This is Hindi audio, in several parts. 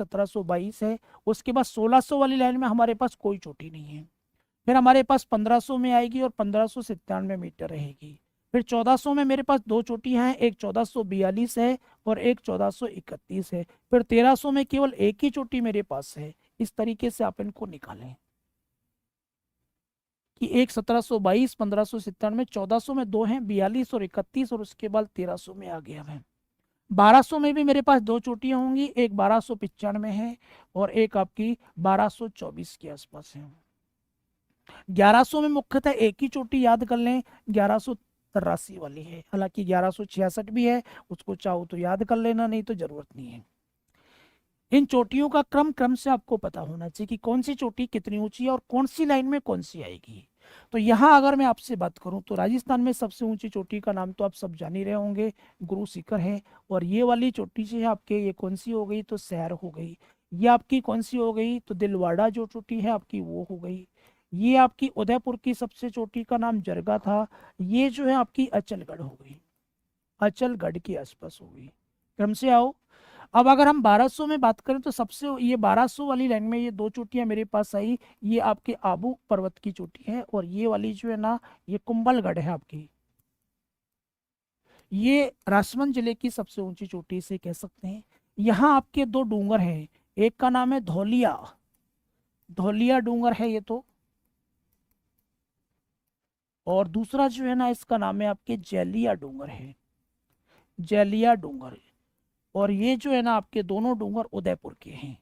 1722 है। उसके बाद 1600 वाली लाइन में हमारे पास कोई चोटी नहीं है। फिर हमारे पास 1500 में आएगी और 1597 मीटर रहेगी। फिर 1400 में मेरे पास दो चोटियां हैं, एक 1442 है और एक 1431 है। फिर 1300 में केवल एक ही चोटी मेरे पास है। इस तरीके से आप इनको निकालें कि एक 1722, 1597, 1400 में दो हैं, 42 और 31, और उसके बाद 1300 में आ गया है। 1200 में भी मेरे पास दो चोटियां होंगी, एक 1295 है और एक आपकी 1224 के आसपास है। 1100 में मुख्यतः एक ही चोटी याद कर लें, 1183 वाली है। हालांकि 1166 भी है, उसको चाहो तो याद कर लेना, नहीं तो जरूरत नहीं है। इन चोटियों का क्रम से आपको पता होना चाहिए कि कौन सी चोटी कितनी ऊंची है और कौन सी लाइन में कौन सी आएगी। तो यहाँ अगर मैं आपसे बात करूं तो राजस्थान में सबसे ऊंची चोटी का नाम तो आप सब जान ही रहे होंगे, गुरु शिखर है। और ये वाली चोटी जो है आपके, ये कौन सी हो गई, तो सैर हो गई। ये आपकी कौन सी हो गई, तो दिलवाड़ा जो चोटी है आपकी वो हो गई। ये आपकी उदयपुर की सबसे चोटी का नाम जरगा था। ये जो है आपकी अचलगढ़ हो गई, अचलगढ़ के आसपास हो गई। क्रम से आओ। अब अगर हम 1200 में बात करें तो सबसे ये 1200 वाली लाइन में ये दो चोटियां मेरे पास आई। ये आपके आबू पर्वत की चोटी है और ये वाली जो है ना, ये कुंभलगढ़ है आपकी। ये राजसमंद जिले की सबसे ऊंची चोटी से कह सकते हैं। यहाँ आपके दो डूंगर हैं, एक का नाम है धौलिया, धौलिया डूंगर है ये तो, और दूसरा जो है ना इसका नाम है आपके जैलिया डूंगर है, जैलिया डूंगर। और ये जो है ना आपके दोनों डूंगर उदयपुर के हैं,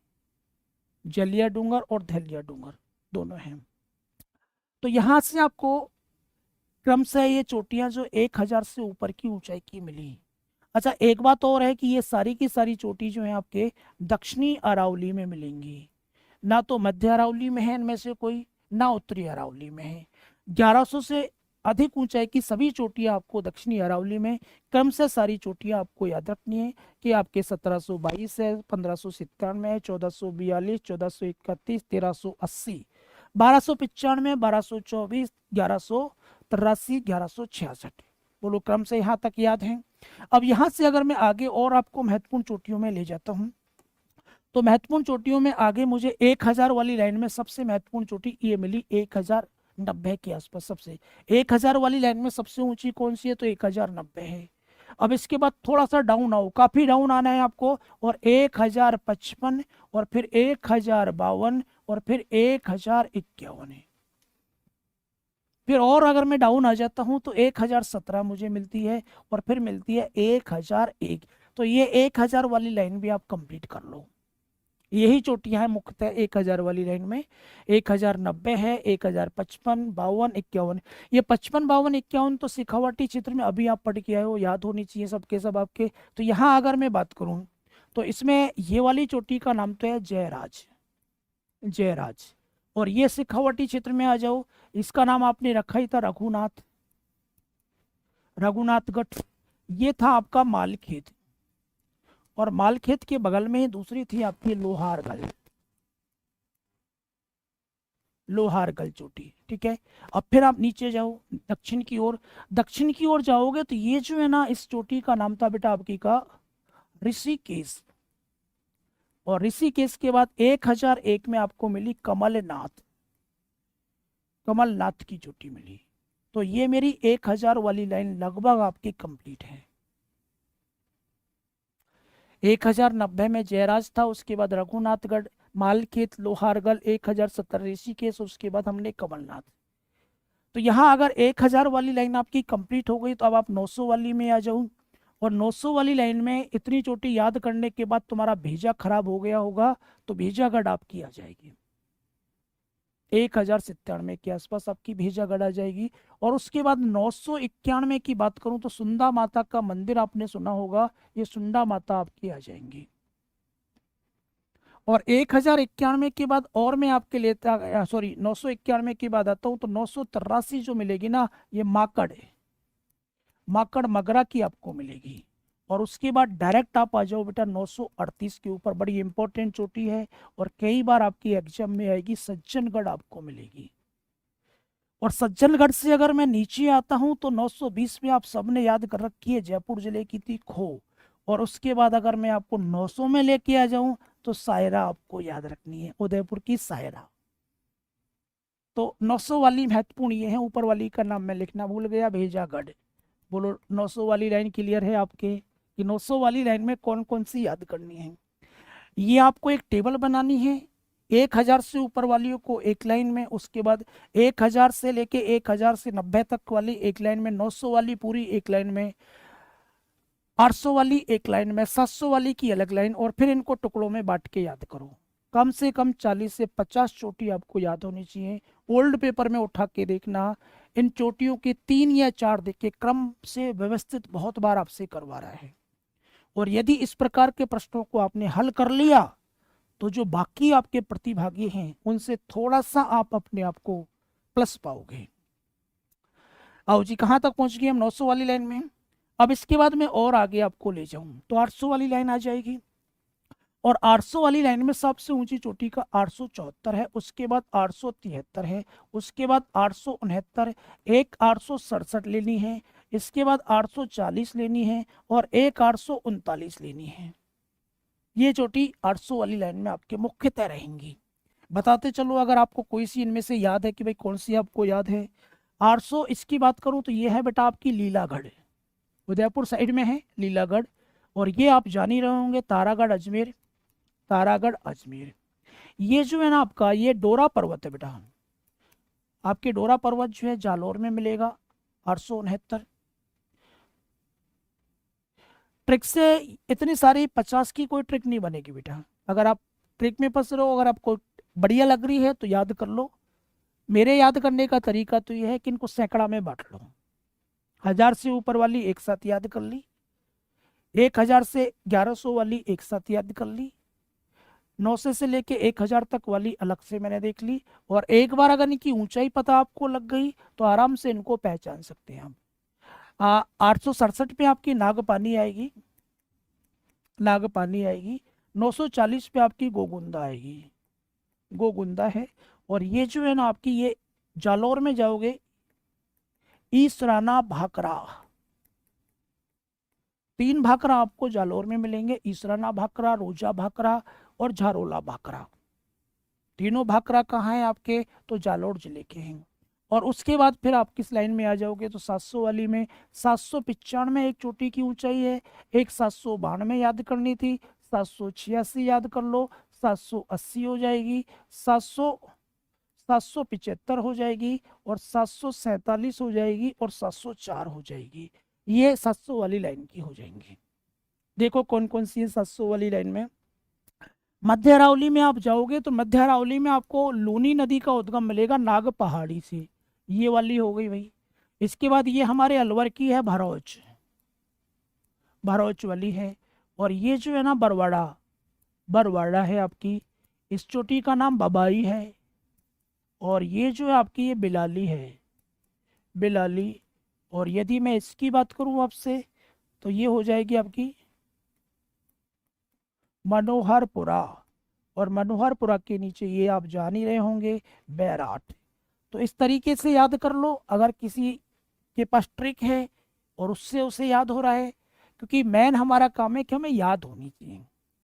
जलिया डूंगर और धलिया डूंगर दोनों हैं। तो यहाँ से आपको क्रम से ये चोटियां जो 1000 से ऊपर की ऊंचाई की मिली। अच्छा, एक बात और है कि ये सारी की सारी चोटी जो है आपके दक्षिणी अरावली में मिलेंगी, ना तो मध्य अरावली में है इनमें से कोई, ना उत्तरी अरावली में है। 1100 से अधिक ऊंचाई की सभी चोटियां आपको दक्षिणी अरावली में। क्रम से सारी चोटियां आपको याद रखनी है कि आपके 1722 है, 1597 है, 1442, 1431, 1380, 1295, 1224, 1183, 1166। बोलो क्रम से यहाँ तक याद है। अब यहाँ से अगर मैं आगे और आपको महत्वपूर्ण चोटियों में ले जाता हूँ, तो महत्वपूर्ण चोटियों में आगे मुझे 1000 वाली लाइन में सबसे महत्वपूर्ण चोटी ये मिली 1090 के आसपास। सबसे 1000 वाली लाइन में सबसे ऊंची कौन सी है, तो 1090 है। अब इसके बाद थोड़ा सा डाउन आओ, काफी डाउन आना है आपको, और 1055 और फिर 1052 और फिर 1051 है। फिर और अगर मैं डाउन आ जाता हूं तो 1017 मुझे मिलती है और फिर मिलती है 1001। तो ये 1000 वाली लाइन भी आप कंप्लीट कर लो। यही चोटियां हैं मुख्यतः 1000 वाली लाइन में। 1090 है, 1055, 52, 51। ये 55, 52, 51 तो शेखावाटी क्षेत्र में अभी आप पढ़ के आए हो, याद होनी चाहिए सबके सब आपके। तो यहाँ अगर मैं बात करूँ तो इसमें ये वाली चोटी का नाम तो है जयराज, जयराज। और ये शेखावाटी क्षेत्र में आ जाओ, इसका नाम आपने रखा ही था रघुनाथ, रघुनाथगढ़। ये था आपका मालखेत, और मालखेत के बगल में ही दूसरी थी आपकी लोहारगल, लोहारगल चोटी। ठीक है। अब फिर आप नीचे जाओ दक्षिण की ओर, दक्षिण की ओर जाओगे तो ये जो है ना इस चोटी का नाम था बेटा आपकी का ऋषिकेश। और ऋषिकेश के बाद 1001 में आपको मिली कमलनाथ, कमलनाथ की चोटी मिली। तो ये मेरी 1000 वाली लाइन लगभग आपकी कंप्लीट है। 1090 में जयराज था, उसके बाद रघुनाथगढ़, मालखेत, लोहारगल, 1070 ऋषिकेश, उसके बाद हमने कमलनाथ। तो यहाँ अगर 1000 वाली लाइन आपकी कंप्लीट हो गई तो अब आप 900 वाली में आ जाओ। और 900 वाली लाइन में इतनी चोटी याद करने के बाद तुम्हारा भेजा खराब हो गया होगा, तो भेजागढ़ आपकी आ जाएगी। 1097 के आसपास आपकी भेजागढ़ आ जाएगी। और उसके बाद 991 की बात करूं तो सुंदा माता का मंदिर आपने सुना होगा, ये सुंदा माता आपकी आ जाएंगी। और 1091 के बाद और मैं आपके लेता, सॉरी 991 के बाद आता हूं तो 983 जो मिलेगी ना, ये माकड़ है, माकड़ मगरा की आपको मिलेगी। और उसके बाद डायरेक्ट आप आ जाओ बेटा 938 के ऊपर, बड़ी इंपॉर्टेंट चोटी है और कई बार आपकी एग्जाम में आएगी, सज्जनगढ़ आपको मिलेगी। और सज्जनगढ़ से अगर मैं नीचे आता हूं तो 920 में आप सबने याद कर रखी है, जयपुर जिले की थी खो, और उसके बाद अगर मैं आपको 900 में लेके आ जाऊं तो सायरा आपको याद रखनी है, उदयपुर की सायरा। तो 900 वाली महत्वपूर्ण ये है, ऊपर वाली का नाम मैं लिखना भूल गया, भेजागढ़। बोलो 900 वाली लाइन क्लियर है आपके, कि 900 वाली लाइन में कौन कौन सी याद करनी है। ये आपको एक टेबल बनानी है, 1000 से ऊपर वालियों को एक लाइन में, उसके बाद 1000 से लेके 1000 से 90 तक वाली एक लाइन में, 900 वाली पूरी एक लाइन में, 800 वाली एक लाइन में, 700 वाली की अलग लाइन, और फिर इनको टुकड़ों में बांट के याद करो। कम से कम 40 से 50 चोटी आपको याद होनी चाहिए। ओल्ड पेपर में उठा के देखना, इन चोटियों के 3 या 4 देख के क्रम से व्यवस्थित बहुत बार आपसे करवा रहा है। और यदि इस प्रकार के प्रश्नों को आपने हल कर लिया तो जो बाकी आपके प्रतिभागी हैं उनसे थोड़ा सा आप अपने आप को प्लस पाओगे। आओ जी, कहाँ तक पहुंच गए हम? 900 वाली लाइन में। अब इसके बाद मैं और आगे आपको ले जाऊं तो 800 वाली लाइन आ जाएगी, और 800 वाली लाइन में सबसे ऊंची चोटी का 874 है, उसके बाद 873 है, उसके बाद 869, एक 867 लेनी है, इसके बाद 840 लेनी है, और एक 839 लेनी है। ये चोटी 800 वाली लाइन में आपके मुख्यतः रहेंगी। बताते चलो अगर आपको कोई सी इनमें से याद है कि भाई कौन सी आपको याद है। 800 इसकी बात करूं तो ये है बेटा आपकी लीलागढ़, उदयपुर साइड में है लीलागढ़। और ये आप जान ही रहे होंगे तारागढ़ अजमेर, तारागढ़ अजमेर। ये जो है ना आपका, ये डोरा पर्वत है बेटा, आपके डोरा पर्वत जो है जालौर में मिलेगा, 869। ट्रिक से इतनी सारी 50 की कोई ट्रिक नहीं बनेगी बेटा। अगर आप ट्रिक में फंस रहे हो, अगर आपको बढ़िया लग रही है तो याद कर लो। मेरे याद करने का तरीका तो ये है कि इनको सैकड़ा में बांट लो। 1000 से ऊपर वाली एक साथ याद कर ली, 1000 से 1100 वाली एक साथ याद कर ली, 900 से लेके 1000 तक वाली अलग से मैंने देख ली। और एक बार अगर इनकी ऊंचाई पता आपको लग गई तो आराम से इनको पहचान सकते हैं हम। 867 पे आपकी नागपानी आएगी, नागपानी आएगी। 940 पे आपकी गोगुंदा आएगी, गोगुंदा है। और ये जो है ना आपकी, ये जालौर में जाओगे, ईसराना भाकरा, 3 भाकरा आपको जालौर में मिलेंगे, ईसराना भाकरा, रोजा भाकरा और झारोला भाकरा। तीनों भाकरा कहाँ हैं आपके? तो जालौर जिले के हैं। और उसके बाद फिर आप किस लाइन में आ जाओगे तो 700 वाली में, 795 एक चोटी की ऊंचाई है, एक 792 याद करनी थी, 786 याद कर लो, 780 हो जाएगी, 775 हो जाएगी, और 747 हो जाएगी, और 704 हो जाएगी। ये 700 वाली लाइन की हो जाएंगी। देखो कौन कौन सी है 700 वाली लाइन में। मध्य अरावली में आप जाओगे तो मध्य अरावली में आपको लूनी नदी का उद्गम मिलेगा नाग पहाड़ी से, ये वाली हो गई भाई। इसके बाद ये हमारे अलवर की है भरौच, भरौच वाली है। और ये जो है ना बरवाड़ा, बरवाड़ा है आपकी, इस चोटी का नाम बबाई है। और ये जो है आपकी ये बिलाली है, बिलाली। और यदि मैं इसकी बात करूं आपसे तो ये हो जाएगी आपकी मनोहरपुरा। और मनोहरपुरा के नीचे ये आप जान ही रहे होंगे बैराट। तो इस तरीके से याद कर लो अगर किसी के पास ट्रिक है और उससे उसे याद हो रहा है, क्योंकि मेन हमारा काम है कि हमें याद होनी चाहिए।